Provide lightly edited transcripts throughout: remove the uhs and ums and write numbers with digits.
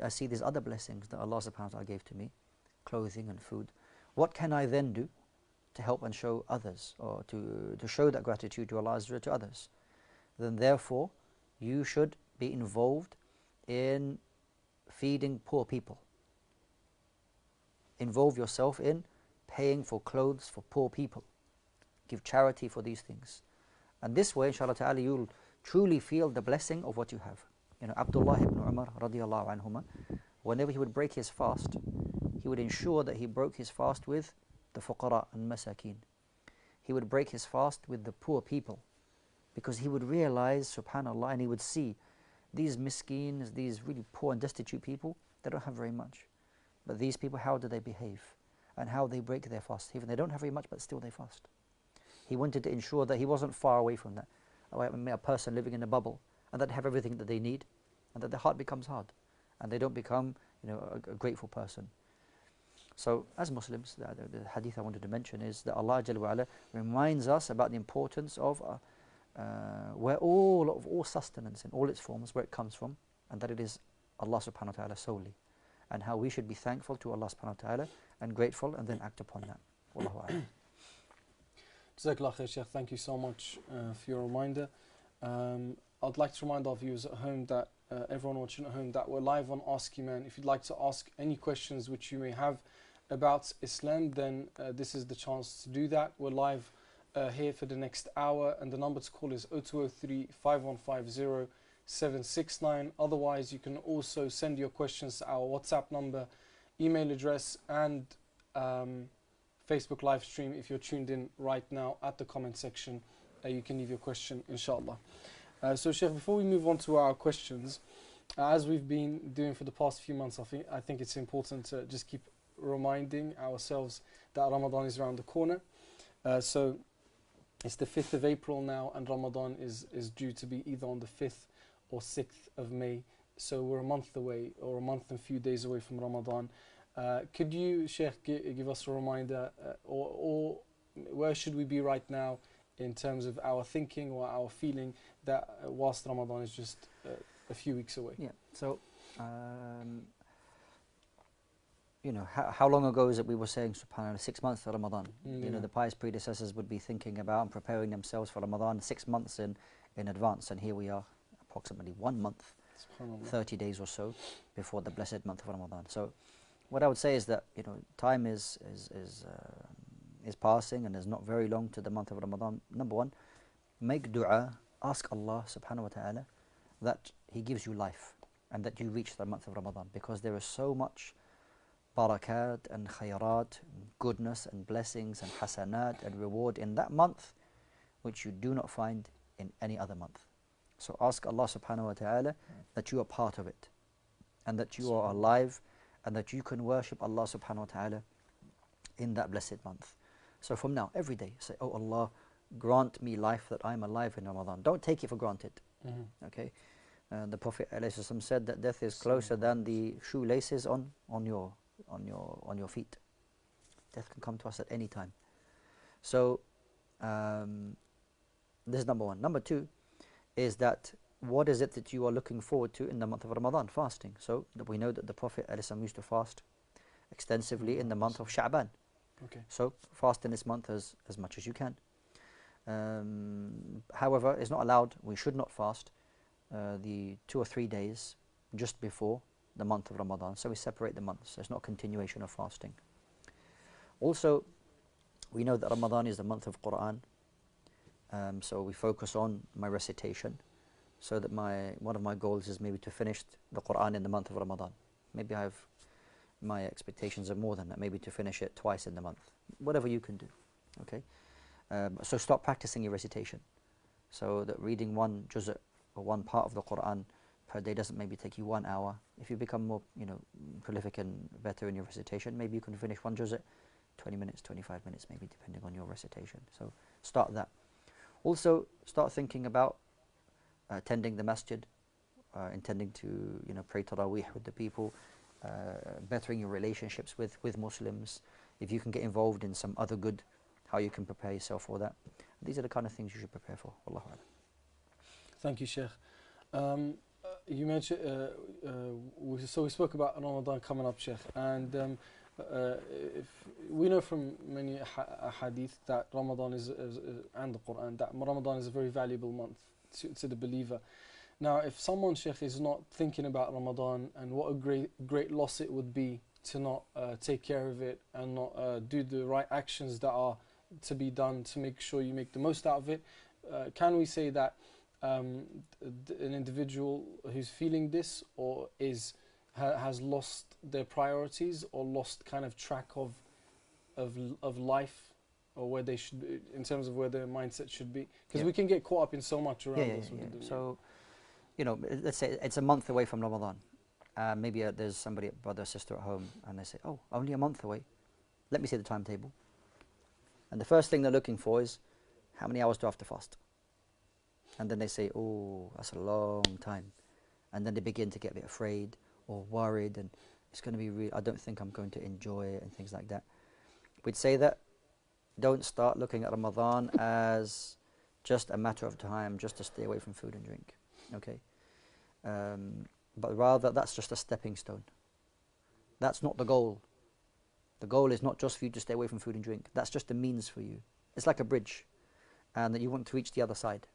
I see these other blessings that Allah subhanahu wa ta'ala gave to me, clothing and food. What can I then do to help and show others, or to show that gratitude to Allah Azza wa Jalla to others? Then therefore, you should be involved in feeding poor people. Involve yourself in paying for clothes for poor people. Give charity for these things. And this way, inshallah ta'ala, you'll truly feel the blessing of what you have. You know, Abdullah ibn Umar radiallahu anhuma, whenever he would break his fast, he would ensure that he broke his fast with the fuqara and masakin. He would break his fast with the poor people, because he would realize, subhanallah, and he would see these miskeens, these really poor and destitute people, they don't have very much. But these people, how do they behave? And how they break their fast. Even they don't have very much, but still they fast. He wanted to ensure that he wasn't far away from that. A person living in a bubble, and that they have everything that they need, and that their heart becomes hard, and they don't become, you know, a grateful person. So, as Muslims, the hadith I wanted to mention is that Allah Jalla wa Ala reminds us about the importance of where all sustenance in all its forms, where it comes from, and that it is Allah subhanahu wa ta'ala solely, and how we should be thankful to Allah subhanahu wa ta'ala and grateful, and then act upon that. Wallahu a'lam. Jazakallah khair, Shaykh. Thank you so much for your reminder. I'd like to remind our viewers at home that everyone watching at home that we're live on Ask Eman. If you'd like to ask any questions which you may have about Islam, then this is the chance to do that. We're live here for the next hour, and the number to call is 0203 5150 769. Otherwise, you can also send your questions to our WhatsApp number, email address, and Facebook live stream. If you're tuned in right now, at the comment section, you can leave your question, inshallah. So, Shaykh, before we move on to our questions, as we've been doing for the past few months, I think it's important to just keep reminding ourselves that Ramadan is around the corner. So it's the 5th of April now, and Ramadan is due to be either on the 5th or 6th of May. So we're a month away, or a month and a few days away from Ramadan. Could you, Shaykh, give us a reminder, or where should we be right now in terms of our thinking or our feeling that whilst Ramadan is just a few weeks away? Yeah, so you know, how long ago is it we were saying, subhanAllah, 6 months to Ramadan? You know, the pious predecessors would be thinking about and preparing themselves for Ramadan 6 months in advance, and here we are, approximately 1 month, 30 days or so before the blessed month of Ramadan. So what I would say is that, you know, time is passing, and there's not very long to the month of Ramadan. Number one, make dua, ask Allah subhanahu wa ta'ala that He gives you life and that you reach the month of Ramadan, because there is so much barakat and khayrat, goodness and blessings and hasanat and reward in that month which you do not find in any other month. So ask Allah subhanahu wa ta'ala that you are part of it, and that you are alive, and that you can worship Allah subhanahu wa ta'ala in that blessed month. So from now, every day, say, oh Allah, grant me life that I'm alive in Ramadan. Don't take it for granted. Okay? The Prophet ﷺ said that death is closer than the shoelaces on your feet. Death can come to us at any time. So this is number one. Number two is that what is it that you are looking forward to in the month of Ramadan? Fasting. So we know that the Prophet ﷺ used to fast extensively in the month of Sha'ban. Okay. So fast in this month as much as you can. However, it's not allowed, we should not fast the 2 or 3 days just before the month of Ramadan. So we separate the months. So it's not a continuation of fasting. Also, we know that Ramadan is the month of Quran. So we focus on my recitation, so that one of my goals is maybe to finish the Quran in the month of Ramadan. Maybe my expectations are more than that, maybe to finish it twice in the month. Whatever you can do. Okay. So start practicing your recitation, so that reading one juz' or one part of the Quran per day doesn't maybe take you 1 hour. If you become more, you know, prolific and better in your recitation, maybe you can finish one juz' 20 minutes, 25 minutes, maybe, depending on your recitation. So start that. Also, start thinking about attending the masjid, intending to, you know, pray Taraweeh with the people, bettering your relationships with Muslims. If you can get involved in some other good, how you can prepare yourself for that. These are the kind of things you should prepare for. Wallahu a'lam. Thank you, Shaykh. You mentioned, so we spoke about Ramadan coming up, Sheikh, and if we know from many hadith that Ramadan and the Quran, that Ramadan is a very valuable month to the believer. Now, if someone, Sheikh, is not thinking about Ramadan, and what a great loss it would be to not take care of it and not do the right actions that are to be done to make sure you make the most out of it, can we say that an individual who's feeling this or has lost their priorities or lost kind of track of life, or where they should be, in terms of where their mindset should be? Because we can get caught up in so much around us. So, let's say it's a month away from Ramadan. Maybe there's somebody, brother or sister at home, and they say, oh, only a month away. Let me see the timetable. And the first thing they're looking for is, how many hours do I have to fast? And then they say, oh, that's a long time. And then they begin to get a bit afraid or worried, and it's going to be I don't think I'm going to enjoy it, and things like that. We'd say that don't start looking at Ramadan as just a matter of time, just to stay away from food and drink, okay? But rather, that's just a stepping stone. That's not the goal. The goal is not just for you to stay away from food and drink. That's just a means for you. It's like a bridge, and that you want to reach the other side.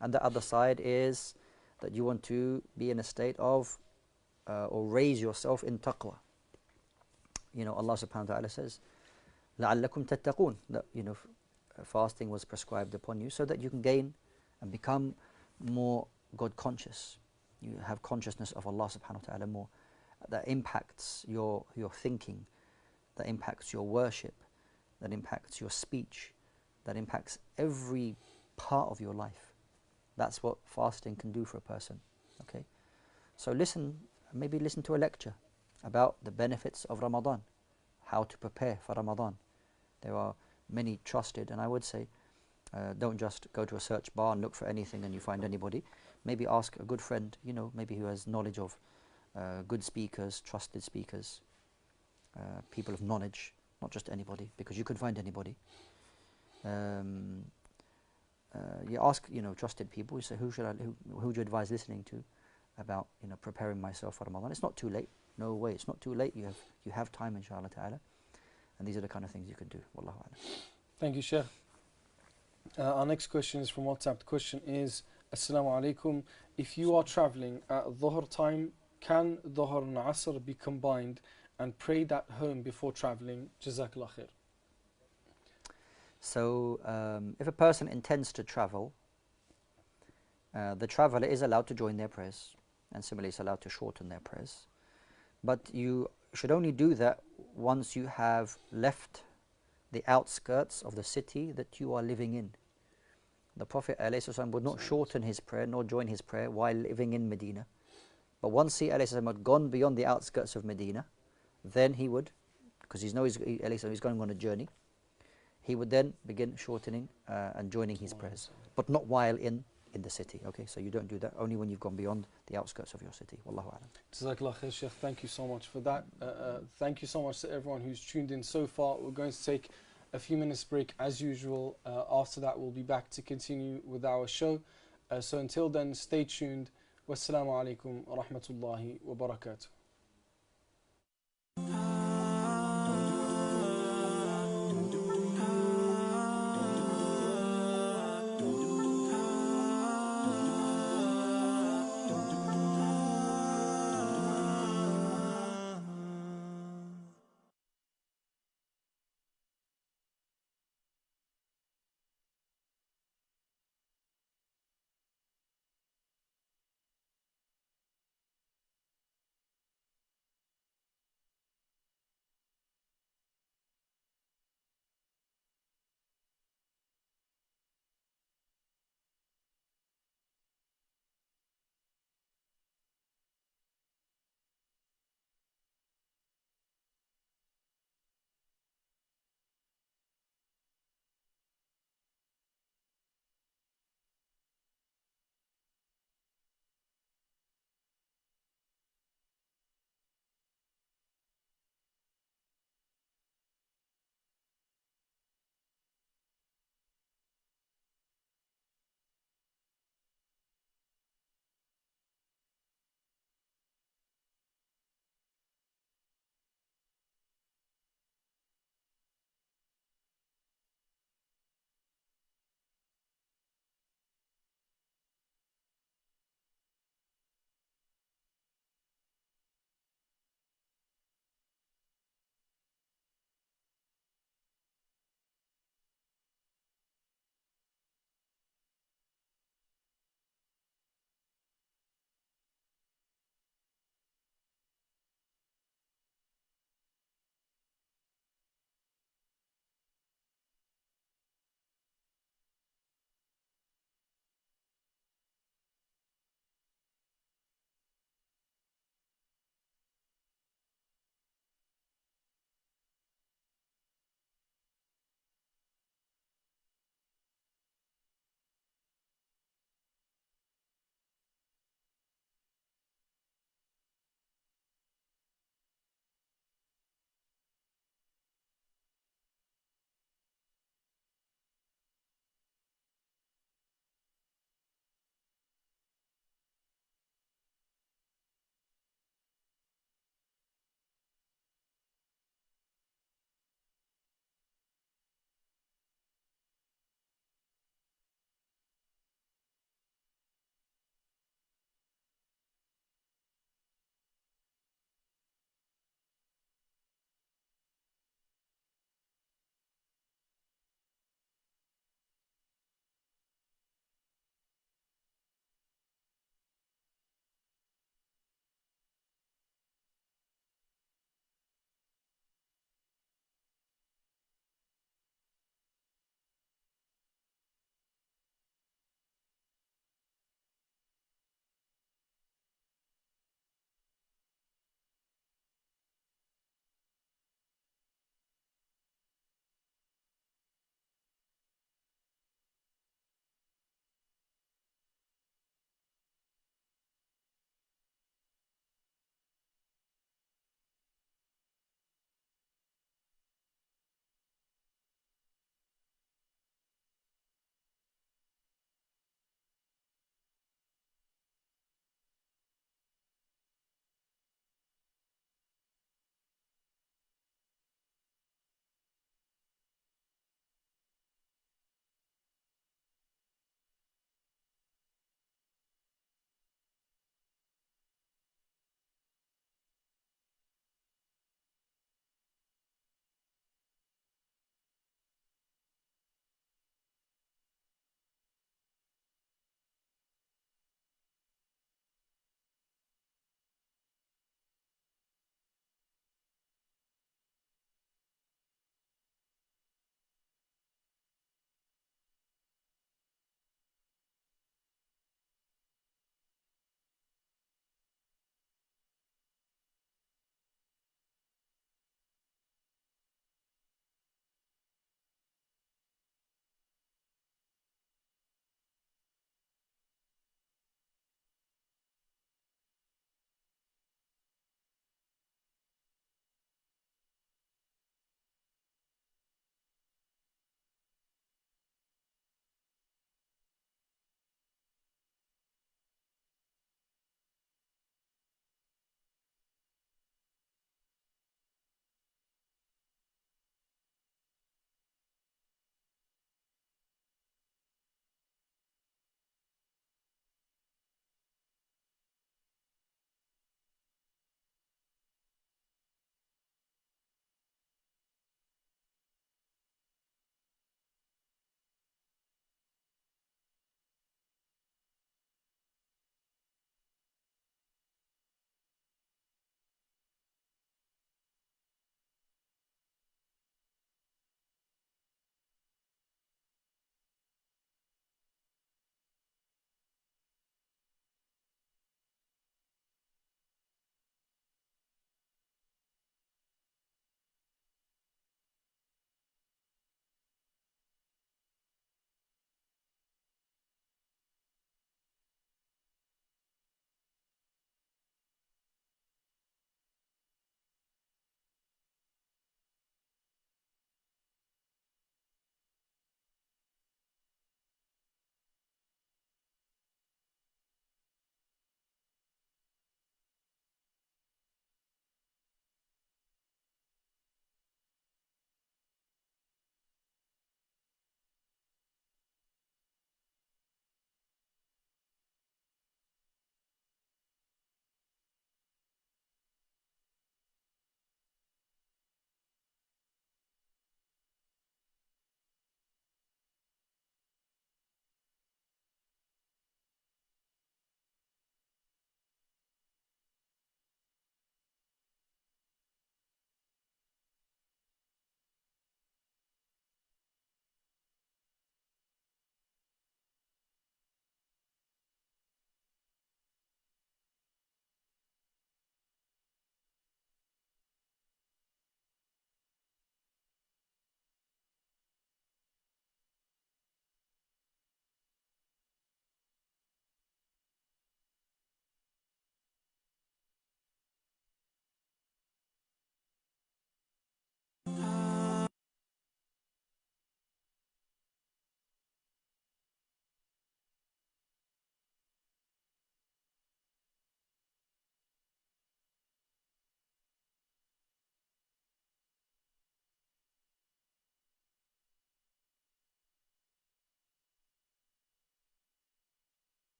And the other side is that you want to be in a state of, or raise yourself in taqwa. Allah subhanahu wa ta'ala says, لَعَلَّكُمْ تَتَّقُونَ, that, fasting was prescribed upon you so that you can gain and become more God conscious. You have consciousness of Allah subhanahu wa ta'ala more. That impacts your thinking, that impacts your worship, that impacts your speech, that impacts every part of your life. That's what fasting can do for a person, okay? So maybe listen to a lecture about the benefits of Ramadan, how to prepare for Ramadan. There are many trusted, and I would say, don't just go to a search bar and look for anything and you find anybody. Maybe ask a good friend, maybe who has knowledge of good speakers, trusted speakers, people of knowledge, not just anybody, because you could find anybody. You ask, trusted people. You say, who do you advise listening to about, preparing myself for Ramadan? It's not too late. No way, it's not too late. You have time, inshallah ta'ala. And these are the kind of things you could do. Wallahu a'lam. Thank you, Sheikh. Our next question is from WhatsApp. The question is, Assalamu alaikum. If you are traveling at Dhuhr time, can Dhuhr and Asr be combined and prayed at home before traveling? Jazakallah khair. So, if a person intends to travel, the traveler is allowed to join their prayers, and similarly is allowed to shorten their prayers. But you should only do that once you have left the outskirts of the city that you are living in. The Prophet ﷺ would not shorten his prayer nor join his prayer while living in Medina. But once he ﷺ had gone beyond the outskirts of Medina, then he would, because he knows he's going on a journey, he would then begin shortening and joining his prayers, but not while in the city. Okay, so you don't do that, only when you've gone beyond the outskirts of your city. Wallahu a'lam. Jazakallah khair, Sheikh. Thank you so much for that. Thank you so much to everyone who's tuned in so far. We're going to take a few minutes break as usual. After that, we'll be back to continue with our show. So until then, stay tuned. Wassalamu alaikum wa rahmatullahi wa barakatuh.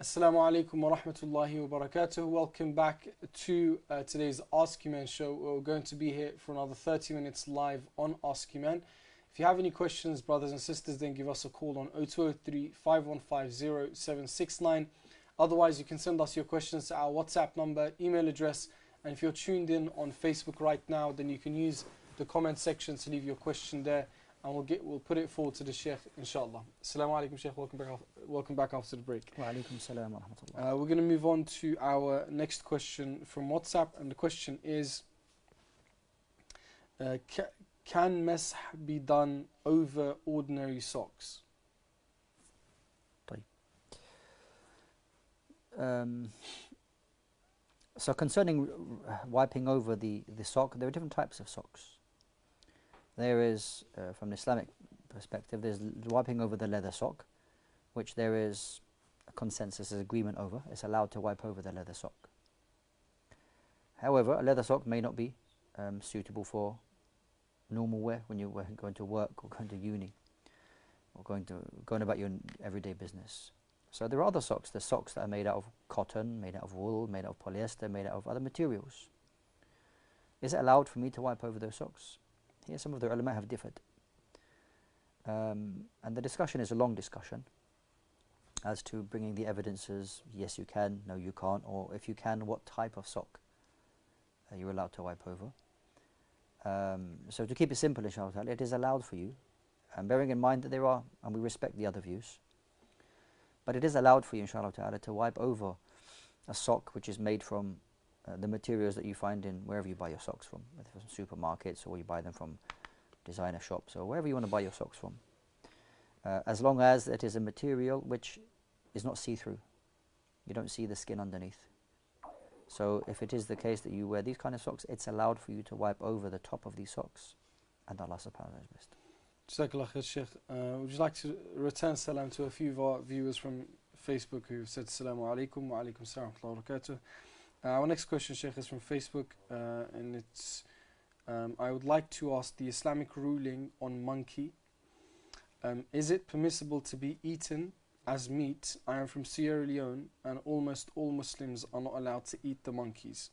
Assalamu alaikum wa rahmatullahi wa barakatuh. Welcome back to today's Ask Eman show. We're going to be here for another 30 minutes live on Ask Eman. If you have any questions, brothers and sisters, then give us a call on 0203 5150 769. Otherwise, you can send us your questions to our WhatsApp number, email address, and if you're tuned in on Facebook right now, then you can use the comment section to leave your question there, and we'll put it forward to the Shaykh, inshallah. Assalamu alaikum, Shaykh. Welcome back after the break. Wa alaikum salam wa rahmatullah. We're going to move on to our next question from WhatsApp, and the question is: Can masah be done over ordinary socks? So concerning wiping over the sock, there are different types of socks. There is, from an Islamic perspective, there's wiping over the leather sock, which there is a consensus, agreement over. It's allowed to wipe over the leather sock. However, a leather sock may not be suitable for normal wear when you're going to work or going to uni or going about your everyday business. So there are other socks. There's socks that are made out of cotton, made out of wool, made out of polyester, made out of other materials. Is it allowed for me to wipe over those socks? Here some of the ulama have differed. And the discussion is a long discussion as to bringing the evidences. Yes, you can. No, you can't. Or if you can, what type of sock are you allowed to wipe over? So to keep it simple, inshallah, it is allowed for you. And bearing in mind that there are, and we respect the other views, but it is allowed for you, inshallah ta'ala, to wipe over a sock which is made from the materials that you find in wherever you buy your socks from, whether from supermarkets or you buy them from designer shops or wherever you want to buy your socks from. As long as it is a material which is not see-through. You don't see the skin underneath. So if it is the case that you wear these kind of socks, it's allowed for you to wipe over the top of these socks, and Allah subhanahu wa ta'ala is best. Jazakallah khair, Shaykh. Would you like to return salam to a few of our viewers from Facebook who said Assalamu alaikum wa alaikum salam wa rahmatullahi wa barakatuh. Our next question, Shaykh, is from Facebook, and it's I would like to ask the Islamic ruling on monkey. Is it permissible to be eaten as meat? I am from Sierra Leone, and almost all Muslims are not allowed to eat the monkeys.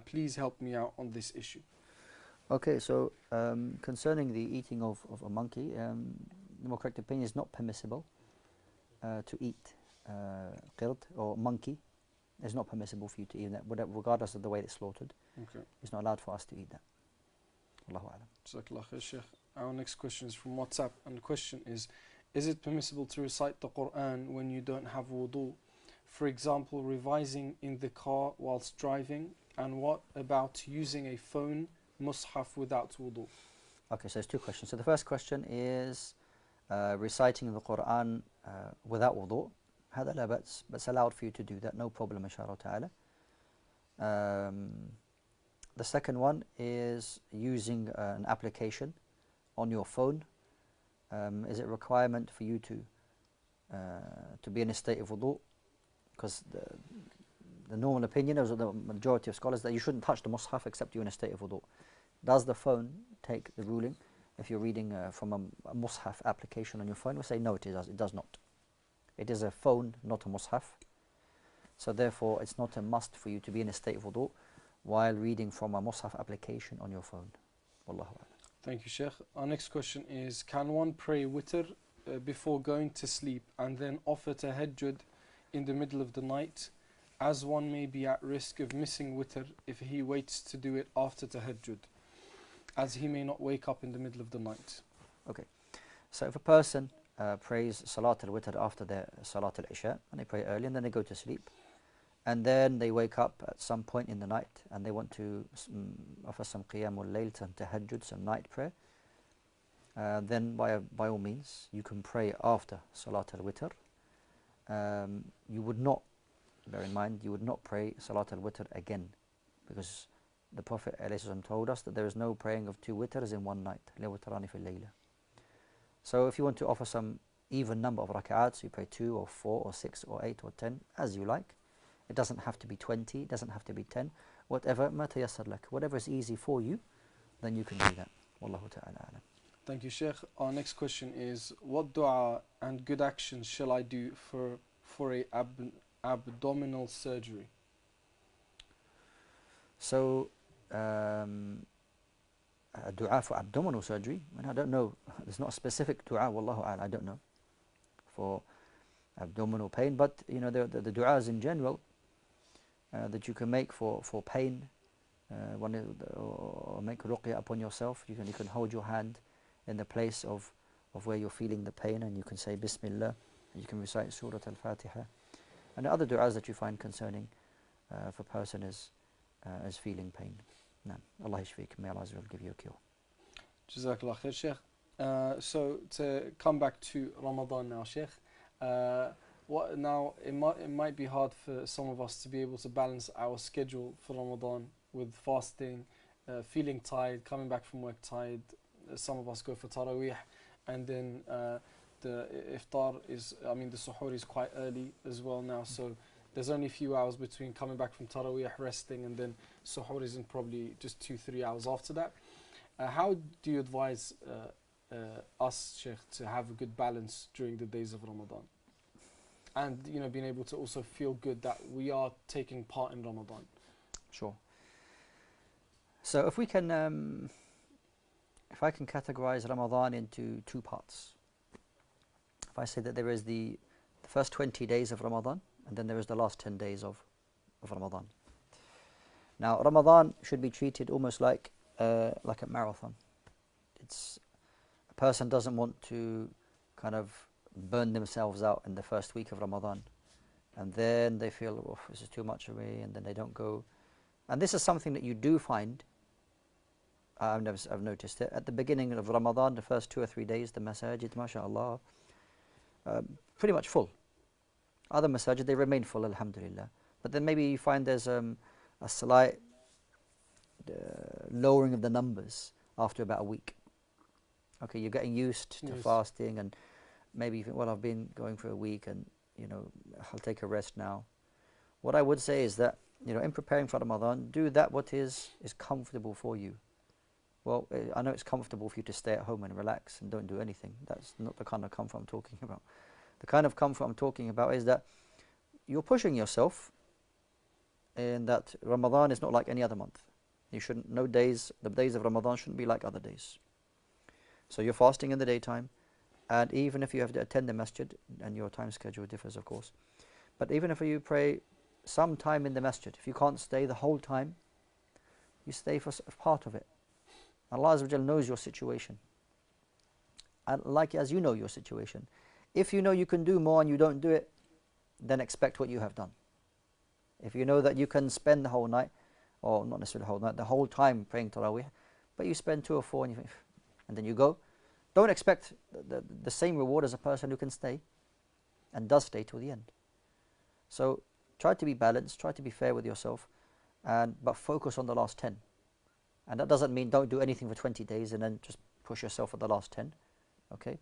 Please help me out on this issue. Okay, so concerning the eating of a monkey, the more correct opinion is not permissible to eat qirt or monkey. It's not permissible for you to eat that, regardless of the way it's slaughtered. Okay. It's not allowed for us to eat that. Allahu a'lam. Jazakallah khair, Shaykh. Our next question is from WhatsApp, and the question is it permissible to recite the Quran when you don't have wudu? For example, revising in the car whilst driving, and what about using a phone mushaf without wudu? Okay, so there's two questions. So the first question is reciting the Quran without wudu. هذا لا بأس, but it's allowed for you to do that, no problem, inshallah ta'ala. The second one is using an application on your phone. Is it a requirement for you to be in a state of wudu? Because the normal opinion of the majority of scholars that you shouldn't touch the mushaf except you're in a state of wudu. Does the phone take the ruling if you're reading from a mushaf application on your phone? We'll say no, it does not. It is a phone, not a mushaf. So therefore, it's not a must for you to be in a state of wudu while reading from a mushaf application on your phone. Wallahu a'lam. Thank you, Shaykh. Our next question is, can one pray witr before going to sleep and then offer tahajjud in the middle of the night, as one may be at risk of missing witr if he waits to do it after tahajjud, as he may not wake up in the middle of the night? Okay, so if a person prays Salat al-Witr after their Salat al-Isha, and they pray early and then they go to sleep, and then they wake up at some point in the night and they want to offer some Qiyamul Layl, some Tahajjud, some night prayer, then by all means you can pray after Salat al-Witr. You would not, bear in mind, you would not pray Salat al-Witr again, because the Prophet ﷺ told us that there is no praying of two witrs in one night. So if you want to offer some even number of rak'ats, you pray 2 or 4 or 6 or 8 or 10, as you like. It doesn't have to be 20, it doesn't have to be 10. Whatever, ma tayassar lak. Whatever is easy for you, then you can do that. Wallahu ta'ala alam. Thank you, Shaykh. Our next question is, what dua and good actions shall I do for a abdominal surgery? So, a dua for abdominal surgery, and I don't know, there's not a specific dua, wallahu a'lam, I don't know, for abdominal pain, but you know, the du'as in general that you can make for pain, or make ruqya upon yourself. You can hold your hand in the place of where you're feeling the pain, and you can say Bismillah, and you can recite Surah Al-Fatiha, and the other du'as that you find concerning if a person is feeling pain. No, Allah yashfik, may Allah Azza wa Jal give you a cure. Jazakallah khair, Shaykh. So to come back to Ramadan now, Shaykh, now it might be hard for some of us to be able to balance our schedule for Ramadan with fasting, feeling tired, coming back from work tired. Some of us go for Taraweeh, and then the iftar the suhoor is quite early as well now, so there's only a few hours between coming back from Taraweeh, resting, and then suhoor is in probably just 2-3 hours after that. How do you advise us, Shaykh, to have a good balance during the days of Ramadan? And being able to also feel good that we are taking part in Ramadan. Sure. So if we can, if I can categorize Ramadan into two parts. If I say that there is the first 20 days of Ramadan, and then there is the last 10 days of Ramadan. Now, Ramadan should be treated almost like a marathon. A person doesn't want to kind of burn themselves out in the first week of Ramadan, and then they feel, oh, this is too much of me, and then they don't go. And this is something that you do find. I've noticed it at the beginning of Ramadan, the first 2 or 3 days, the masajid, mashallah, pretty much full. Other masajid, they remain full, alhamdulillah. But then maybe you find there's a slight lowering of the numbers after about a week. Okay, you're getting used to fasting, and maybe you think, well, I've been going for a week, and I'll take a rest now. What I would say is that in preparing for Ramadan, do that what is comfortable for you. Well, I know it's comfortable for you to stay at home and relax and don't do anything. That's not the kind of comfort I'm talking about. The kind of comfort I'm talking about is that you're pushing yourself, in that Ramadan is not like any other month. You shouldn't, the days of Ramadan shouldn't be like other days. So you're fasting in the daytime, and even if you have to attend the masjid, and your time schedule differs of course, but even if you pray some time in the masjid, if you can't stay the whole time, you stay for part of it. Allah Azza wa Jal knows your situation, and like as you know your situation. If you know you can do more and you don't do it, then expect what you have done. If you know that you can spend the whole night, or not necessarily the whole night, the whole time praying Taraweeh, but you spend 2 or 4 and you think, and then you go, don't expect the same reward as a person who can stay and does stay till the end. So try to be balanced, try to be fair with yourself, but focus on the last 10. And that doesn't mean don't do anything for 20 days and then just push yourself at the last 10. Okay?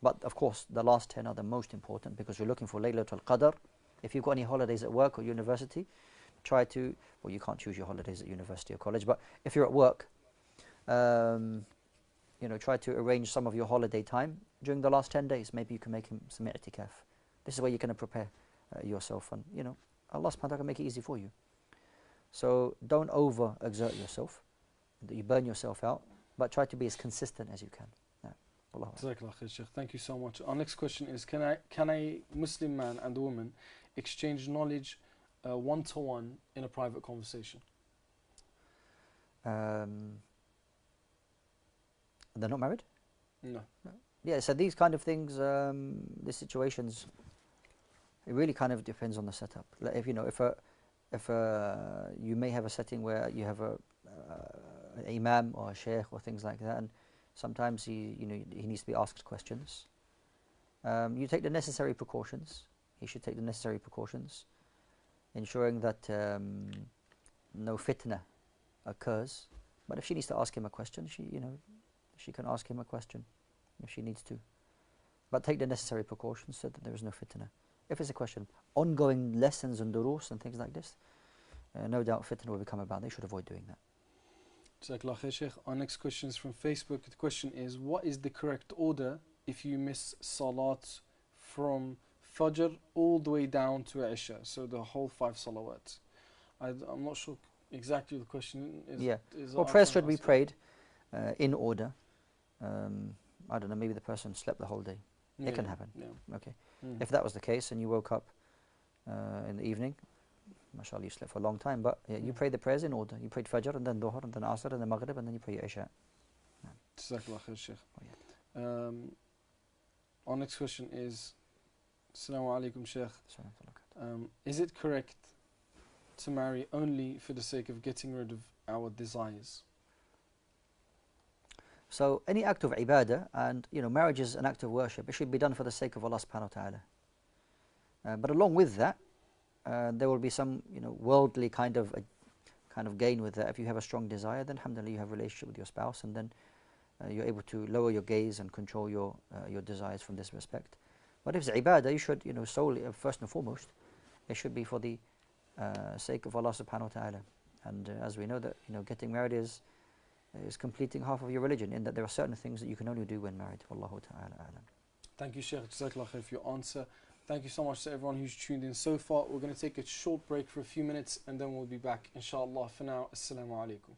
But of course, the last 10 are the most important, because you're looking for Laylatul Qadr. If you've got any holidays at work or university, try to, well, you can't choose your holidays at university or college, but if you're at work, try to arrange some of your holiday time during the last 10 days. Maybe you can make some i'tikaf. This is where you're going to prepare yourself, and Allah subhanahu wa ta'ala can make it easy for you. So don't over-exert yourself, that you burn yourself out, but try to be as consistent as you can. Thank you so much. Our next question is, can a Muslim man and a woman exchange knowledge one-to-one in a private conversation? They're not married? No. Yeah, so these kind of things, these situations, it really kind of depends on the setup. Like if you may have a setting where you have an imam or a shaykh or things like that, and sometimes he needs to be asked questions. You take the necessary precautions. He should take the necessary precautions, ensuring that no fitna occurs. But if she needs to ask him a question, she can ask him a question if she needs to. But take the necessary precautions so that there is no fitna. If it's a question, ongoing lessons and durus and things like this, no doubt fitna will become about. They should avoid doing that. Jazakallah khair, Shaykh. Our next question is from Facebook. The question is, what is the correct order if you miss salat from Fajr all the way down to Isha, so the whole 5 salawats. I'm not sure exactly the question is. Yeah. Is Well, I'm prayers trying to should be ask it. prayed in order. I don't know, maybe the person slept the whole day. Yeah, It can happen. yeah. Okay. Mm. If that was the case and you woke up in the evening, mashallah, you slept for a long time, but yeah, you Mm. pray the prayers in order. You prayed Fajr and then Dhuhr and then Asr and then Maghrib and then you pray your Isha. Jazakallah khair, Shaykh. Oh, yeah. Our next question is, Assalamu alaikum, Shaykh. So, Is it correct to marry only for the sake of getting rid of our desires? So any act of ibadah, and marriage is an act of worship, it should be done for the sake of Allah subhanahu wa ta'ala. But along with that, there will be some worldly kind of gain with that. If you have a strong desire, then alhamdulillah you have a relationship with your spouse, and then you're able to lower your gaze and control your desires from this respect. But if it's ibadah, you should solely, first and foremost, it should be for the sake of Allah subhanahu wa ta'ala. And as we know that getting married is completing half of your religion, in that there are certain things that you can only do when married. Wallahu ta'ala a'lam. Thank you, Shaykh. Jazakallah khair for your answer. Thank you so much to everyone who's tuned in so far. We're going to take a short break for a few minutes and then we'll be back, inshallah. For now, assalamu alaikum.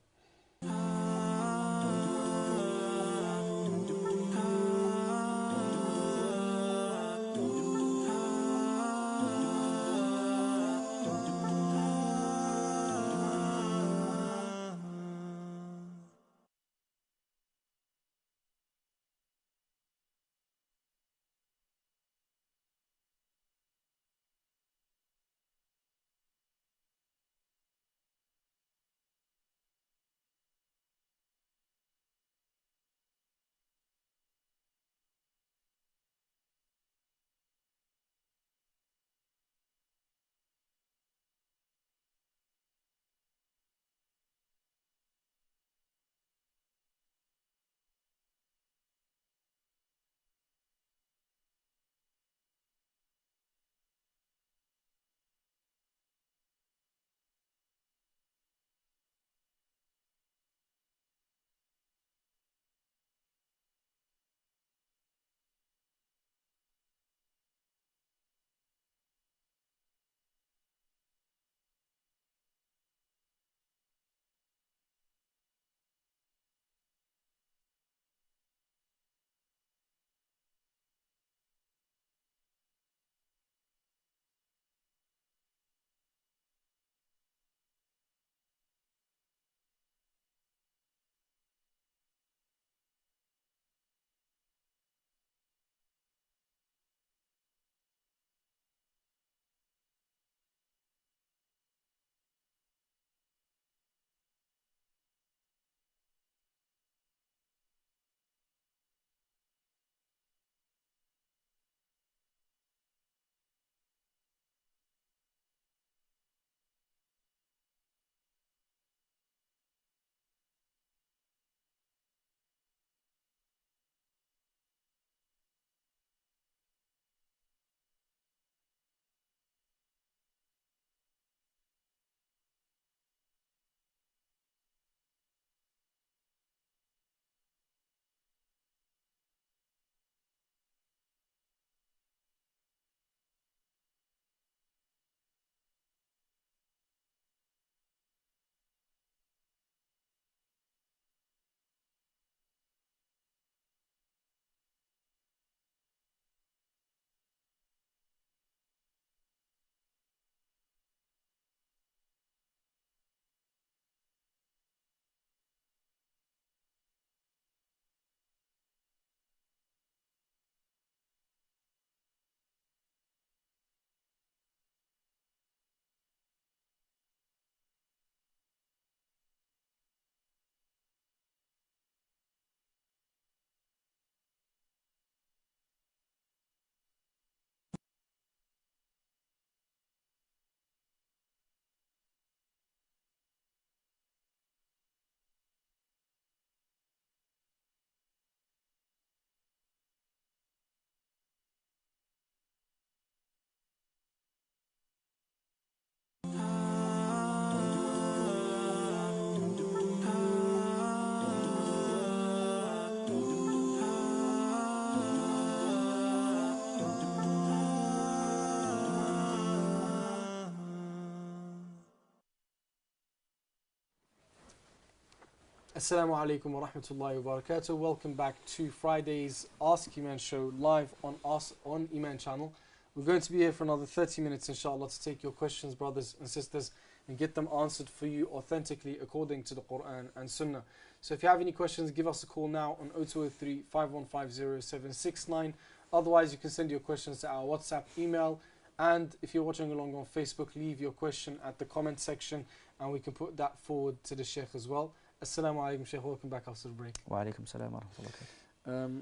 Assalamu alaikum wa rahmatullahi wa barakatuh. Welcome back to Friday's Ask Eman show live on us on Eman channel. We're going to be here for another 30 minutes inshallah to take your questions, brothers and sisters, and get them answered for you authentically according to the Quran and Sunnah. So if you have any questions, give us a call now on 0203 5150 769. Otherwise, you can send your questions to our WhatsApp email. And if you're watching along on Facebook, leave your question at the comment section and we can put that forward to the Shaykh as well. Assalamu alaikum, Shaykh. Welcome back after the break. Wa alaikum salam wa rahmatullahi.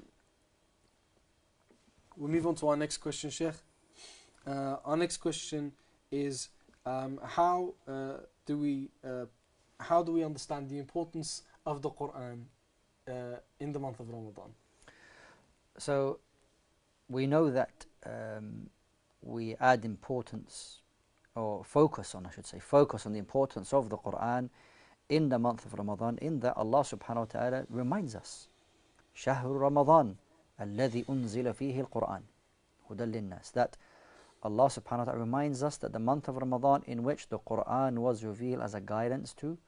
We'll move on to our next question, Shaykh. Our next question is how do we understand the importance of the Quran in the month of Ramadan? So we know that we add importance, or focus on, I should say, focus on the importance of the Quran in the month of Ramadan, in that Allah subhanahu wa ta'ala reminds us, شهر رمضان الذي أنزل فيه القرآن هدى للناس, that Allah subhanahu wa ta'ala reminds us that the month of Ramadan in which the Quran was revealed as a guidance to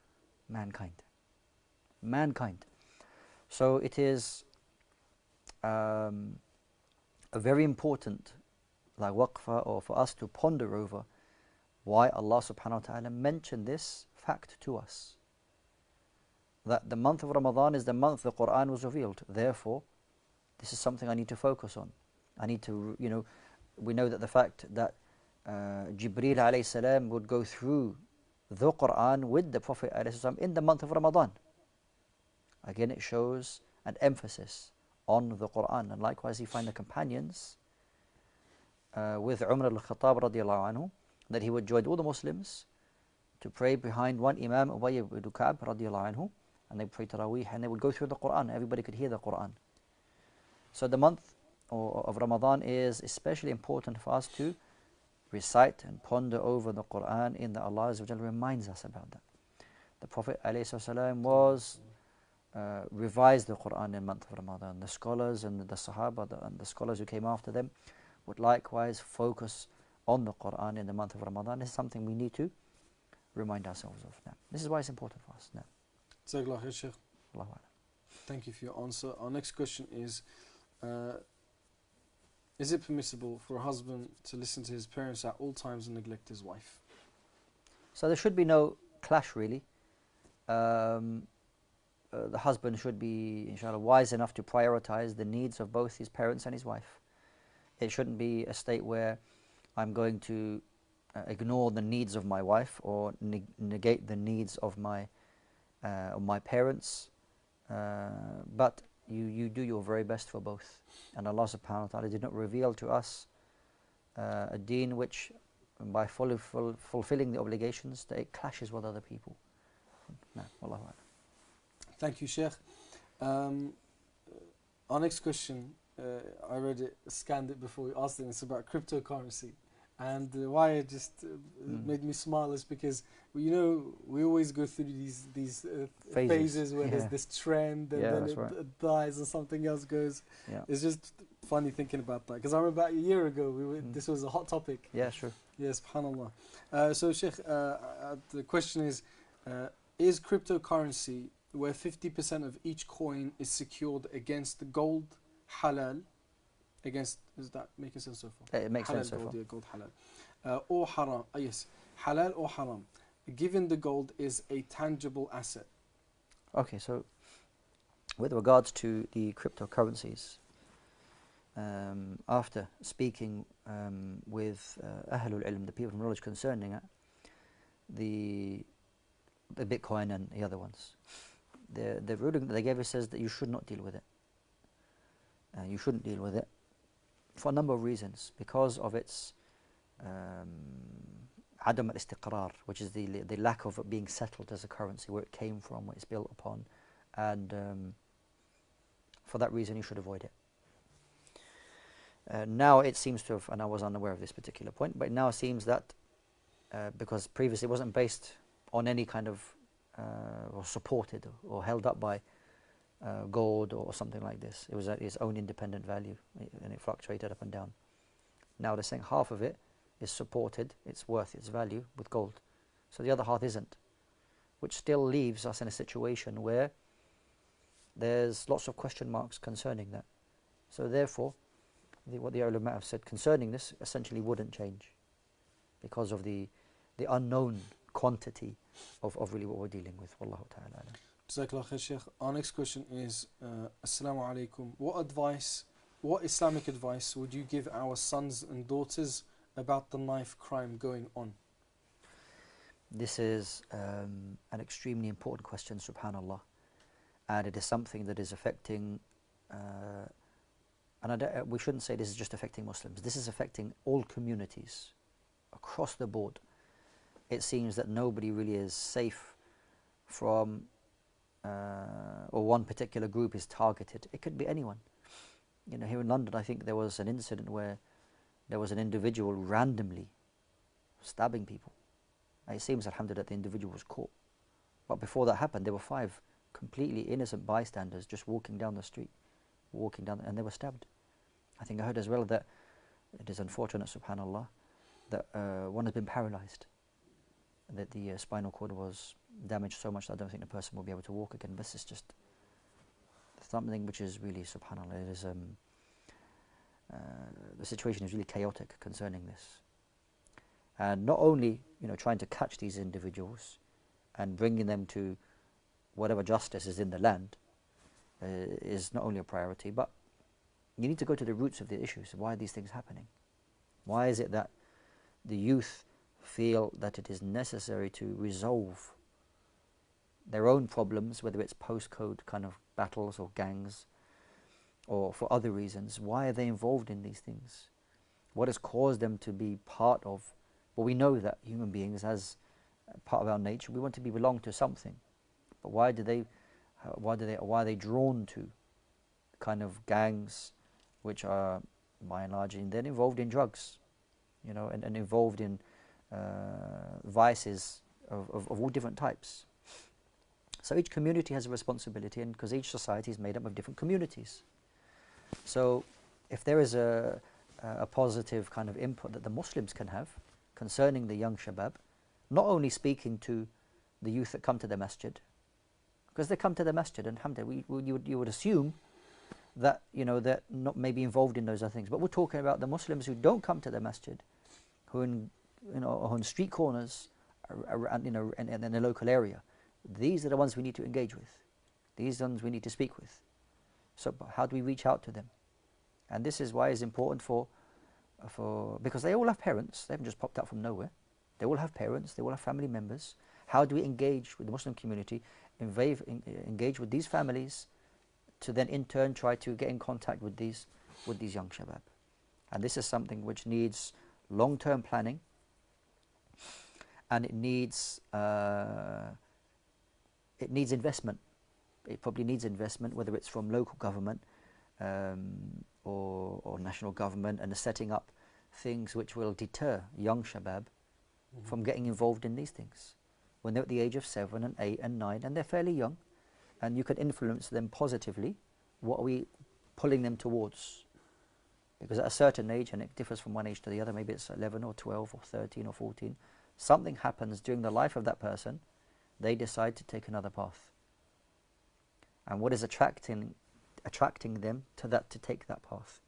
mankind. So it is a very important like waqfa, or for us to ponder over why Allah subhanahu wa ta'ala mentioned this fact to us. That the month of Ramadan is the month the Quran was revealed. Therefore, this is something I need to focus on. I need to, we know that the fact that Jibreel alayhi salam would go through the Quran with the Prophet alayhi salam in the month of Ramadan. Again, it shows an emphasis on the Quran. And likewise, you find the companions with Umar al-Khattab radiallahu anhu, that he would join all the Muslims to pray behind one Imam, Ubay ibn Ka'b radiallahu anhu, and they would pray Taraweeh, and they would go through the Quran. Everybody could hear the Quran. So the month of Ramadan is especially important for us to recite and ponder over the Quran, in that Allah Azza wa Jalla reminds us about that. The Prophet ﷺ was revised the Quran in the month of Ramadan. The scholars and the Sahaba and the scholars who came after them would likewise focus on the Quran in the month of Ramadan. This is something we need to remind ourselves of now. This is why it's important for us now. Jazakallah khair, Shaykh. Allahu A'lam. Thank you for your answer. Our next question is it permissible for a husband to listen to his parents at all times and neglect his wife? So there should be no clash really. The husband should be, inshallah, wise enough to prioritize the needs of both his parents and his wife. It shouldn't be a state where I'm going to ignore the needs of my wife or negate the needs of my parents. But you do your very best for both. And Allah subhanahu wa ta'ala did not reveal to us a deen which, by fulfilling the obligations, that it clashes with other people. No, Wallahu a'lam. Thank you, Shaykh. Our next question, I read it, scanned it before we asked it. It's about cryptocurrency. And why it just made me smile is because, we always go through these phases where there's this trend and then it dies and something else goes. Yeah. It's just funny thinking about that. Because I remember about a year ago, this was a hot topic. Yeah, sure. Yes, subhanAllah. So, Shaykh, the question is cryptocurrency where 50% of each coin is secured against gold halal? Is that making sense so far? It makes sense so far. Gold halal. Or haram. Yes, halal or haram. Given the gold is a tangible asset. Okay, so with regards to the cryptocurrencies, after speaking with Ahlul Ilm, the people of knowledge concerning it, the Bitcoin and the other ones, the ruling that they gave us says that you should not deal with it. You shouldn't deal with it for a number of reasons. Because of its adam al-istiqrar, which is the lack of it being settled as a currency, where it came from, what it's built upon, and for that reason you should avoid it. Now it seems to have, and I was unaware of this particular point, but now it seems that because previously it wasn't based on any kind of or supported or held up by gold or something like this. It was at its own independent value, and it fluctuated up and down. Now they're saying half of it is supported, it's worth its value with gold, so the other half isn't, which still leaves us in a situation where there's lots of question marks concerning that. So therefore, what the ulama have said concerning this essentially wouldn't change because of the unknown quantity of really what we're dealing with. Wallahu ta'ala. Jazakallah khair, Shaykh. Our next question is, Assalamu alaikum. What Islamic advice would you give our sons and daughters about the knife crime going on? This is an extremely important question, subhanallah. And it is something that is affecting, we shouldn't say this is just affecting Muslims. This is affecting all communities across the board. It seems that nobody really is safe from, or one particular group is targeted. It could be anyone. You know, here in London, I think there was an incident where there was an individual randomly stabbing people. And it seems, alhamdulillah, that the individual was caught. But before that happened, there were 5 completely innocent bystanders just walking down the street, and they were stabbed. I think I heard as well that it is unfortunate, subhanallah, that one has been paralyzed, that the spinal cord was damaged so much that I don't think the person will be able to walk again. This is just something which is really, subhanallah, it is, the situation is really chaotic concerning this. And not only, you know, trying to catch these individuals and bringing them to whatever justice is in the land is not only a priority, but you need to go to the roots of the issues. Why are these things happening? Why is it that the youth feel that it is necessary to resolve their own problems, whether it's postcode kind of battles or gangs or for other reasons? Why are they involved in these things? What has caused them to be part of, well, we know that human beings, as part of our nature, we want to belong to something. But why are they drawn to kind of gangs which are, by and large, then involved in drugs, you know, and involved in vices of all different types? So each community has a responsibility, and because each society is made up of different communities. So if there is a positive kind of input that the Muslims can have concerning the young shabab, not only speaking to the youth that come to the masjid, because they come to the masjid, and alhamdulillah, you would assume that, you know, that not maybe involved in those other things. But we're talking about the Muslims who don't come to the masjid, who in, you know, on street corners, around, you know, in the local area. These are the ones we need to engage with. These ones we need to speak with. So how do we reach out to them? And this is why it's important because they all have parents. They haven't just popped out from nowhere. They all have parents. They all have family members. How do we engage with the Muslim community, engage with these families, to then in turn try to get in contact with these young shabab? And this is something which needs long-term planning, and it needs investment. It probably needs investment, whether it's from local government or national government, and setting up things which will deter young shabab from getting involved in these things when they're at the age of 7 and 8 and 9, and they're fairly young, and you can influence them positively. What are we pulling them towards? Because at a certain age, and it differs from one age to the other, maybe it's 11 or 12 or 13 or 14, something happens during the life of that person, they decide to take another path. And what is attracting them to take that path?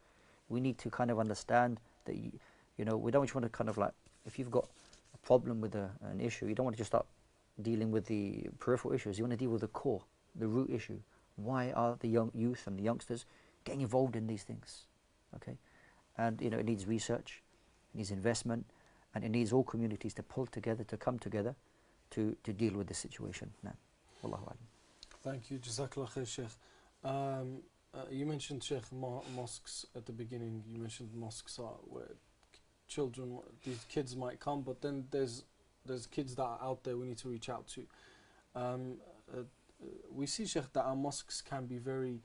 We need to kind of understand that, you know, we don't just want to kind of like, if you've got a problem with an issue, you don't want to just start dealing with the peripheral issues. You want to deal with the core, the root issue. Why are the young youth and the youngsters getting involved in these things? Okay, and you know, it needs research, it needs investment, and it needs all communities to pull together, to come together, to deal with this situation. Now, Wallahu a'lam. Thank you, Jazakallah khair, Shaykh. You mentioned, Shaykh, mosques at the beginning. You mentioned mosques are where these kids might come, but then there's kids that are out there we need to reach out to. We see, Shaykh, that our mosques can be very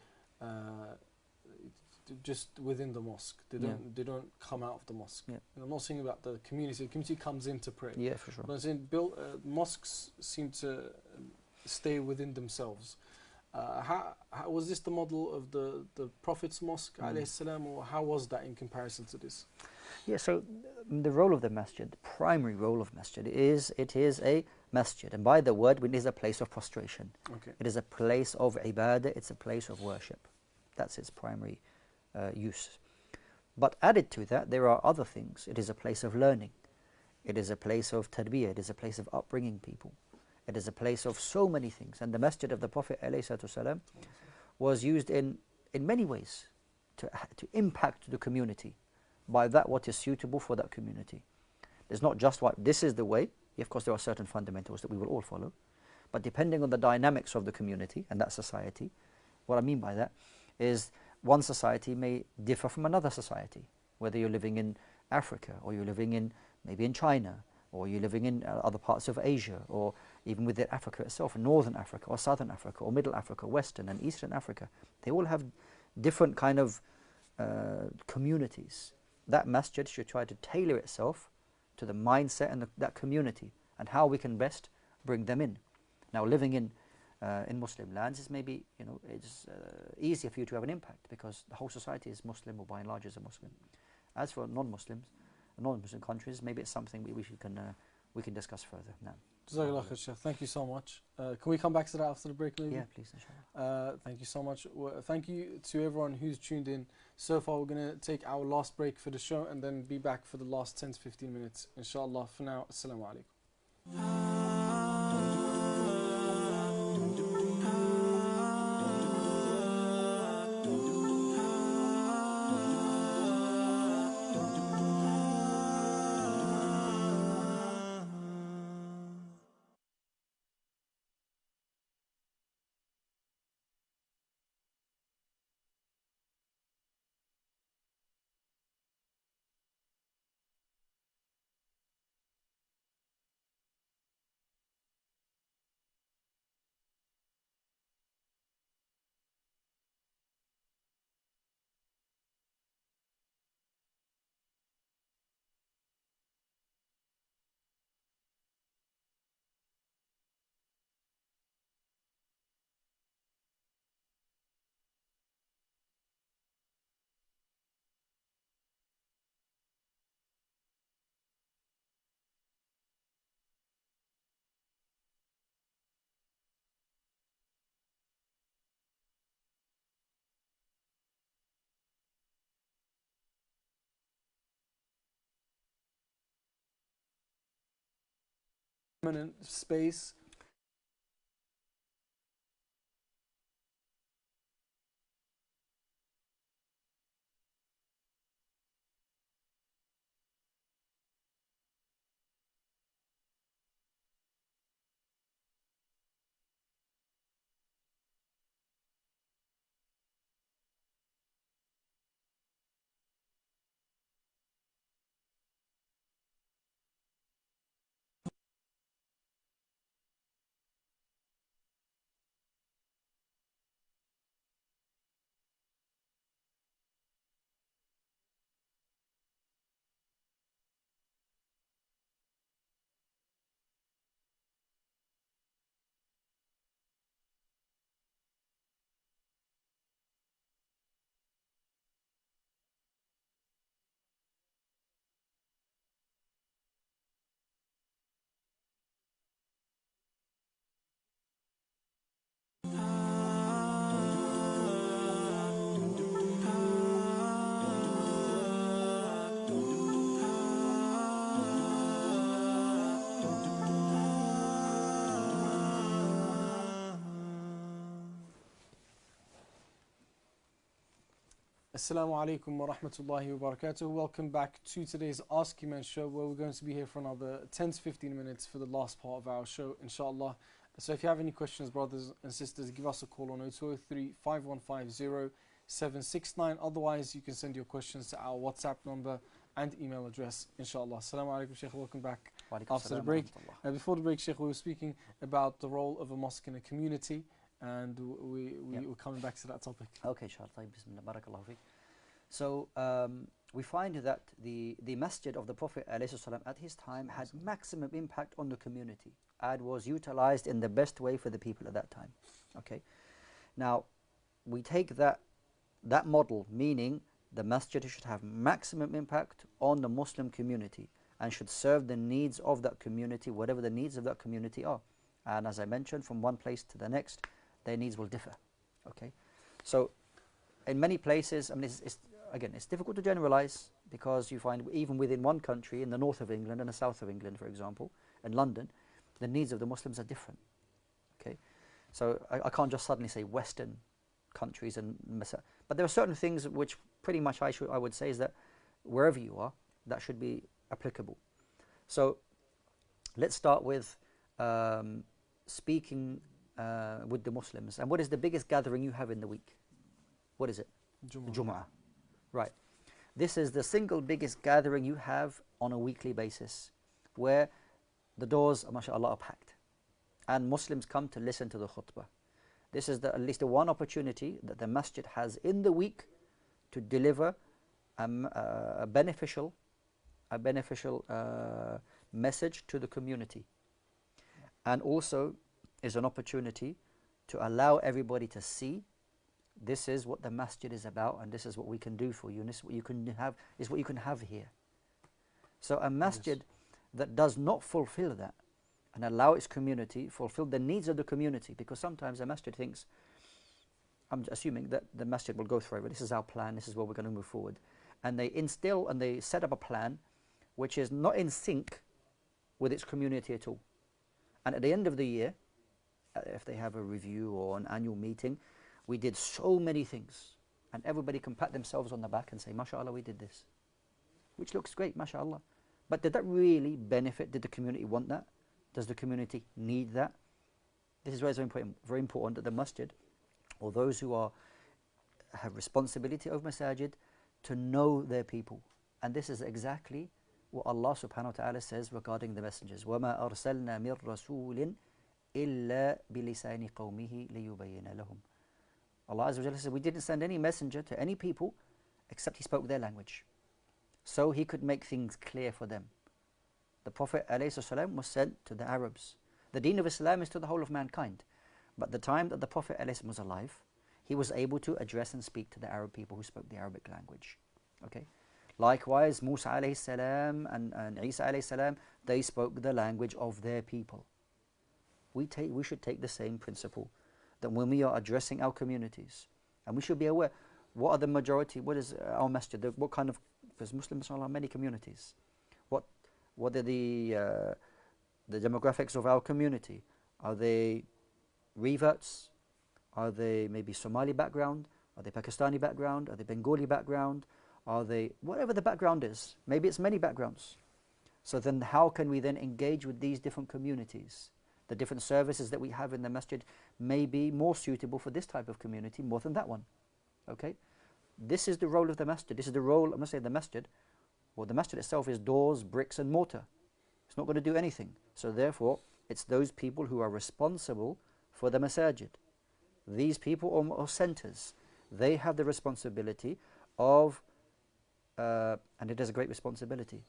just within the mosque. They don't come out of the mosque. Yeah. And I'm not saying about the community. The community comes in to pray. Yeah, for sure. But I'm saying mosques seem to stay within themselves. How was this the model of the Prophet's mosque, alayhi salam, or how was that in comparison to this? Yeah, so the role of the masjid, the primary role of masjid is it is a masjid. And by the word, it is a place of prostration. Okay. It is a place of ibadah, it's a place of worship. That's its primary use. But added to that, there are other things. It is a place of learning. It is a place of tarbiyah. It is a place of upbringing people. It is a place of so many things. And the masjid of the Prophet ﷺ was used in many ways to impact the community by that what is suitable for that community. There's not just what this is the way. Of course, there are certain fundamentals that we will all follow. But depending on the dynamics of the community and that society, what I mean by that is one society may differ from another society, whether you're living in Africa or you're living in maybe in China or you're living in other parts of Asia or even within Africa itself, Northern Africa or Southern Africa or Middle Africa, Western and Eastern Africa. They all have different kind of communities. That masjid should try to tailor itself to the mindset and that community and how we can best bring them in. Now, living in Muslim lands is maybe, it's easier for you to have an impact because the whole society is Muslim or by and large is a Muslim. As for non-Muslims, non-Muslim countries, maybe it's something we can discuss further now. Jazakallah khair, Shaykh. Thank you so much. Can we come back to that after the break, maybe? Yeah, please, inshallah. Thank you so much. Thank you to everyone who's tuned in so far. We're going to take our last break for the show and then be back for the last 10 to 15 minutes, inshallah. For now, assalamu alaikum. Permanent space. Assalamu alaikum wa rahmatullahi wa barakatuh. Welcome back to today's Ask Eman show, where we're going to be here for another 10 to 15 minutes for the last part of our show, inshallah. So if you have any questions, brothers and sisters, give us a call on 0203 5150 769. Otherwise, you can send your questions to our WhatsApp number and email address, inshallah. Assalamu alaikum, Shaykh. Welcome back after the break. Before the break, Shaykh, we were speaking about the role of a mosque in a community, and we're coming back to that topic. Okay, inshallah. Bismillah, barakallahu fiqh. So we find that the masjid of the Prophet ﷺ at his time had maximum impact on the community and was utilized in the best way for the people at that time. Okay. Now we take that model, meaning the masjid should have maximum impact on the Muslim community and should serve the needs of that community, whatever the needs of that community are. And as I mentioned, from one place to the next, their needs will differ. Okay, so in many places, I mean, again, it's difficult to generalize because you find even within one country, in the north of England and the south of England, for example, and London, the needs of the Muslims are different. Okay, so I can't just suddenly say Western countries but there are certain things which pretty much I would say is that wherever you are, that should be applicable. So let's start with speaking with the Muslims. And what is the biggest gathering you have in the week? What is it? Jumu'ah. Right. This is the single biggest gathering you have on a weekly basis, where the doors, mashallah, are packed and Muslims come to listen to the khutbah. This is at least the one opportunity that the masjid has in the week to deliver a beneficial message to the community, and also is an opportunity to allow everybody to see this is what the masjid is about, and this is what we can do for you, and this is what you can have here. So a masjid that does not fulfill that and allow its community fulfill the needs of the community, because sometimes a masjid thinks, I'm assuming that the masjid will go through it, this is our plan, this is where we're going to move forward, and they instill and they set up a plan which is not in sync with its community at all. And at the end of the year, if they have a review or an annual meeting, we did so many things, and everybody can pat themselves on the back and say, mashallah, we did this, which looks great, mashallah. But did that really benefit? Did the community want that? Does the community need that? This is very important that the masjid, or those who have responsibility over masajid, to know their people. And this is exactly what Allah subhanahu wa ta'ala says regarding the messengers. وَمَا أَرْسَلْنَا مِن رَسُولٍ إِلَّا بِلِسَانِ قَوْمِهِ لِيُبَيِّنَ لَهُمْ. Allah Azza wa Jalla says, we didn't send any messenger to any people except he spoke their language, so he could make things clear for them. The Prophet ﷺ was sent to the Arabs. The deen of Islam is to the whole of mankind. But the time that the Prophet ﷺ was alive, he was able to address and speak to the Arab people who spoke the Arabic language. Okay. Likewise, Musa ﷺ and Isa ﷺ, they spoke the language of their people. We should take the same principle, that when we are addressing our communities, and we should be aware, what are the majority, what is our masjid, what kind of, because Muslims are many communities. What are the demographics of our community? Are they reverts? Are they maybe Somali background? Are they Pakistani background? Are they Bengali background? Are they, whatever the background is, maybe it's many backgrounds. So then how can we then engage with these different communities? The different services that we have in the masjid may be more suitable for this type of community more than that one. Okay? This is the role of the masjid. This is the role, I must say, the masjid. Well, the masjid itself is doors, bricks and mortar. It's not going to do anything. So therefore, it's those people who are responsible for the masajid. These people or centers, they have the responsibility of, and it is a great responsibility.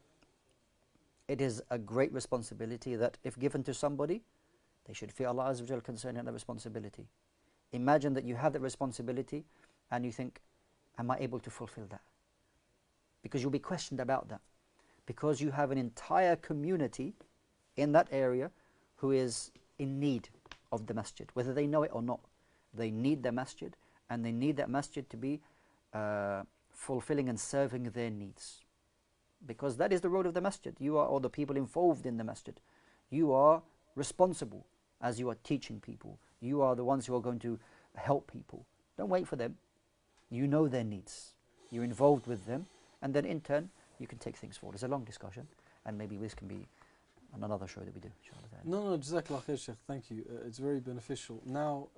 It is a great responsibility that if given to somebody, they should fear Allah Azza wa Jal concerning that responsibility. Imagine that you have that responsibility and you think, am I able to fulfill that? Because you'll be questioned about that. Because you have an entire community in that area who is in need of the masjid, whether they know it or not. They need the masjid, and they need that masjid to be fulfilling and serving their needs. Because that is the role of the masjid. You are, or the people involved in the masjid, you are responsible as you are teaching people. You are the ones who are going to help people. Don't wait for them. You know their needs. You're involved with them. And then in turn, you can take things forward. It's a long discussion, and maybe this can be on another show that we do. No, Jazakallah khair, Shaykh. Thank you. It's very beneficial. Now,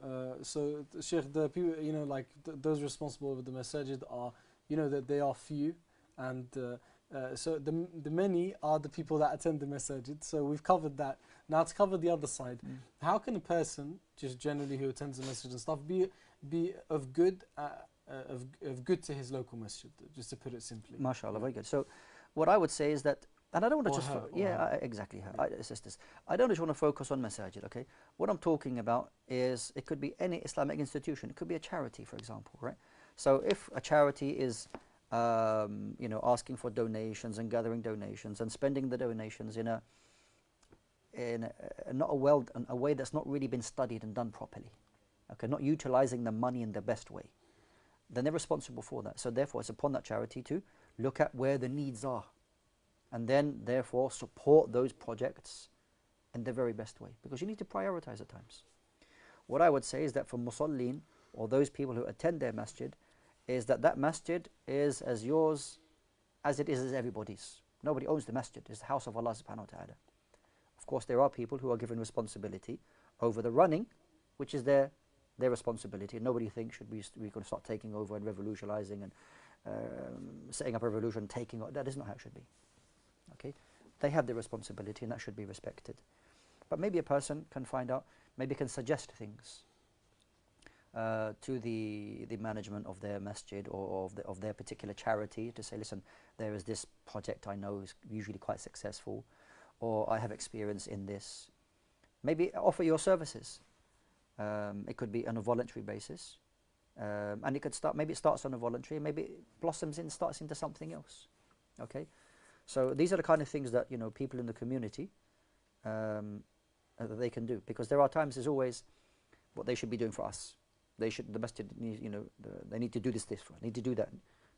so Shaykh, the people, like those responsible with the masajid are, that they are few, and so the many are the people that attend the masajid. So we've covered that. Now to cover the other side, how can a person, just generally who attends the masjid and stuff, be of good to his local masjid, just to put it simply? MashaAllah, very good. So what I would say is that, and I don't want to just, exactly, sisters. I don't just want to focus on masajid, okay? What I'm talking about is, it could be any Islamic institution. It could be a charity, for example, right? So if a charity is asking for donations and gathering donations and spending the donations in not a way that's not really been studied and done properly. Okay, not utilizing the money in the best way. Then they're responsible for that. So therefore, it's upon that charity to look at where the needs are, and then therefore support those projects in the very best way, because you need to prioritize at times. What I would say is that for musallin, or those people who attend their masjid, is that masjid is as yours as it is as everybody's. Nobody owns the masjid. It's the house of Allah subhanahu wa ta'ala. Of course, there are people who are given responsibility over the running, which is their responsibility. Nobody thinks we're going to start taking over and revolutionizing and setting up a revolution, taking over. That is not how it should be. Okay, they have their responsibility, and that should be respected. But maybe a person can find out, maybe can suggest things to the management of their masjid or of their particular charity, to say, listen, there is this project I know is usually quite successful, or I have experience in this. Maybe offer your services. It could be on a voluntary basis, and it could start. Maybe it starts on a voluntary, maybe it blossoms in, starts into something else. Okay, so these are the kind of things that people in the community that they can do, because there are times, there's always what they should be doing for us. The masjid needs, they need to do this for us, need to do that.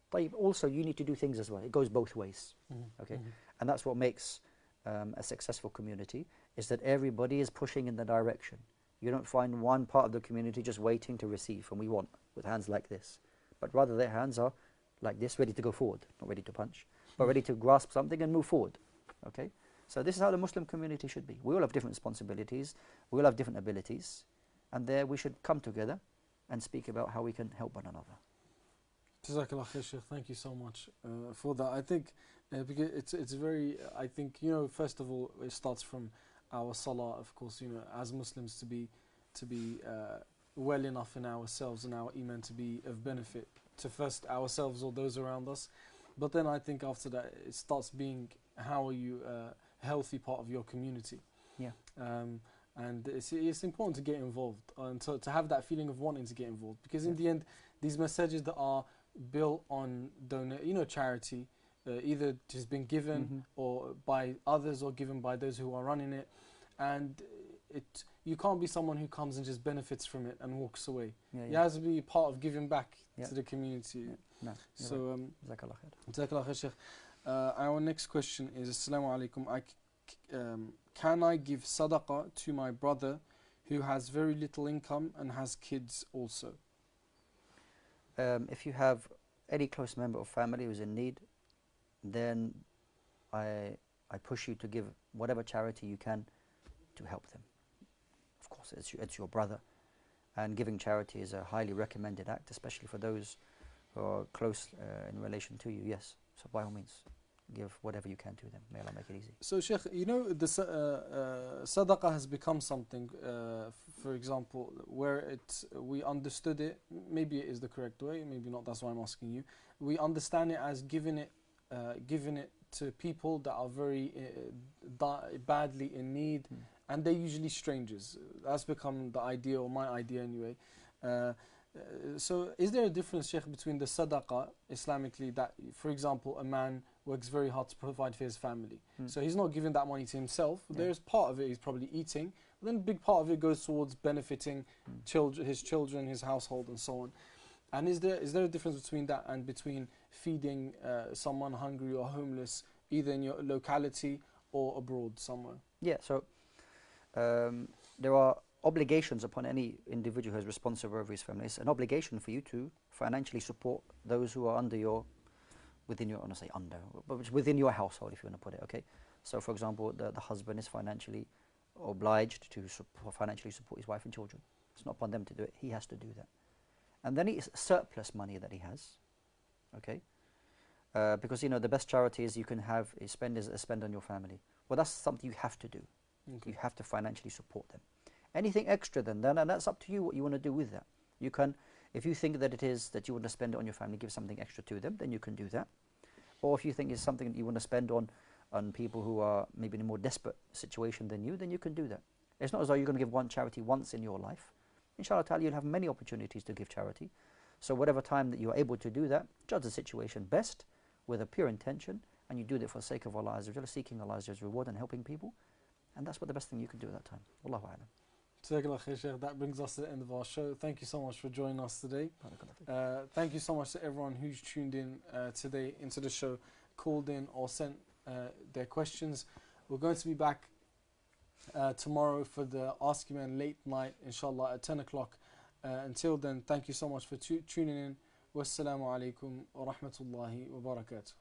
But also, you need to do things as well. It goes both ways. Okay, and that's what makes a successful community, is that everybody is pushing in the direction. You don't find one part of the community just waiting to receive, and we want with hands like this, but rather their hands are like this, ready to go forward, not ready to punch, but ready to grasp something and move forward. Okay, so this is how the Muslim community should be. We all have different responsibilities, we all have different abilities, and there we should come together and speak about how we can help one another. Jazakallah khair, Shaykh. Thank you so much for that. I think because it's very. I think first of all, it starts from our salah, of course. As Muslims, to be well enough in ourselves and our iman to be of benefit to first ourselves or those around us. But then I think after that, it starts being, how are you a healthy part of your community? Yeah. And it's important to get involved and to have that feeling of wanting to get involved, because in the end, these messages that are built on charity, either just been given or by others or given by those who are running it, and you can't be someone who comes and just benefits from it and walks away. You have to be part of giving back to the community. No, so Jazakallah khair. Jazakallah khair, Shaykh. Our next question is, Assalamu alaikum. Can I give sadaqah to my brother who has very little income and has kids also? If you have any close member of family who's in need, then I push you to give whatever charity you can to help them. Of course, it's your brother, and giving charity is a highly recommended act, especially for those who are close in relation to you. Yes, so by all means, give whatever you can to them. May Allah make it easy. So, Shaykh, the sadaqah has become something, for example, where we understood it, maybe it is the correct way, maybe not, that's why I'm asking you. We understand it as giving it to people that are very badly in need, and they're usually strangers. That's become the idea, or my idea anyway. So is there a difference, Shaykh, between the sadaqah Islamically, that, for example, a man works very hard to provide for his family, so he's not giving that money to himself, there's part of it he's probably eating, but then a big part of it goes towards benefiting his children, his household, and so on. And is there a difference between that and between feeding someone hungry or homeless, either in your locality or abroad somewhere? Yeah, so there are obligations upon any individual who is responsible over his family. It's an obligation for you to financially support those who are within your, I don't say under, but within your household, if you want to put it. Okay, so for example, the husband is financially obliged to financially support his wife and children. It's not upon them to do it; he has to do that. And then it's surplus money that he has. Okay, because the best charities you can have is spend on your family. Well, that's something you have to do. Okay. You have to financially support them. Anything extra than that, and that's up to you what you want to do with that. You can, if you think that it is that you want to spend it on your family, give something extra to them, then you can do that. Or if you think it's something that you want to spend on people who are maybe in a more desperate situation than you, then you can do that. It's not as though you're going to give one charity once in your life. Inshallah ta'ala, you'll have many opportunities to give charity. So whatever time that you're able to do that, judge the situation best with a pure intention, and you do it for the sake of Allah Azza wa Jalla, seeking Allah's reward and helping people. And that's what the best thing you can do at that time. Wallahu a'lam. Jazakallah khair, Shaykh. That brings us to the end of our show. Thank you so much for joining us today. Thank you so much to everyone who's tuned in today into the show, called in or sent their questions. We're going to be back tomorrow for the Ask Eman late night, inshallah, at 10 o'clock. Until then, thank you so much for tuning in. Wassalamu alaikum wa rahmatullahi wa barakatuh.